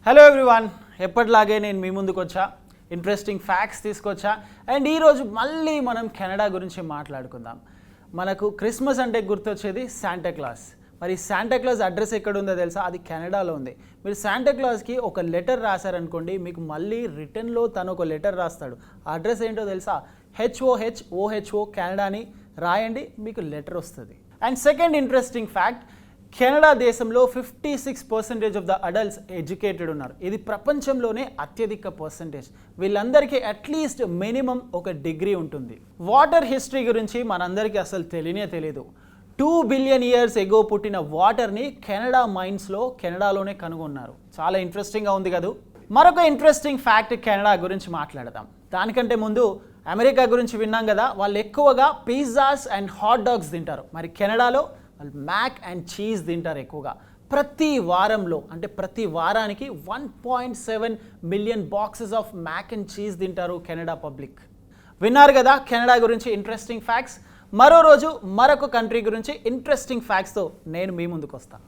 Hello everyone, ఎప్పటిలాగే నేను మీ ముందుకు వచ్చా ఇంట్రెస్టింగ్ ఫ్యాక్ట్స్ తీసుకొచ్చా. అండ్ ఈరోజు మళ్ళీ మనం కెనడా గురించి మాట్లాడుకుందాం. మనకు క్రిస్మస్ అంటే గుర్తొచ్చేది శాంటాక్లాస్. మరి శాంటాక్లాస్ అడ్రస్ ఎక్కడ ఉందో తెలుసా? అది కెనడాలో ఉంది. మీరు శాంటాక్లాస్కి ఒక లెటర్ రాశారనుకోండి, మీకు మళ్ళీ రిటర్న్లో తను ఒక లెటర్ రాస్తాడు. ఆ అడ్రస్ ఏంటో తెలుసా? HOHO కెనడా అని రాయండి, మీకు లెటర్ వస్తుంది. And second interesting fact, Canada దేశంలో 56% ఆఫ్ ద అడల్ట్స్ ఎడ్యుకేటెడ్ ఉన్నారు. ఇది ప్రపంచంలోనే అత్యధిక పర్సంటేజ్. వీళ్ళందరికీ అట్లీస్ట్ మినిమం ఒక డిగ్రీ ఉంటుంది. వాటర్ హిస్టరీ గురించి మనందరికీ అసలు తెలియదు. 2 బిలియన్ ఇయర్స్ ఎగో పుట్టిన వాటర్ని కెనడా మైన్స్లో కెనడాలోనే కనుగొన్నారు. చాలా ఇంట్రెస్టింగ్గా ఉంది కదా. మరొక ఇంట్రెస్టింగ్ ఫ్యాక్ట్ కెనడా గురించి మాట్లాడదాం. దానికంటే ముందు అమెరికా గురించి విన్నాం కదా, వాళ్ళు ఎక్కువగా పిజ్జాస్ అండ్ హాట్ డాగ్స్ తింటారు. మరి కెనడాలో వాళ్ళు మ్యాక్ అండ్ చీజ్ తింటారు ఎక్కువగా. ప్రతి వారంలో అంటే ప్రతి వారానికి 1.7 million boxes of mac and cheese తింటారు కెనడా పబ్లిక్. విన్నారు కదా కెనడా గురించి ఇంట్రెస్టింగ్ ఫ్యాక్ట్స్. మరో రోజు మరొక కంట్రీ గురించి ఇంట్రెస్టింగ్ ఫ్యాక్ట్స్తో నేను మీ ముందుకు వస్తాను.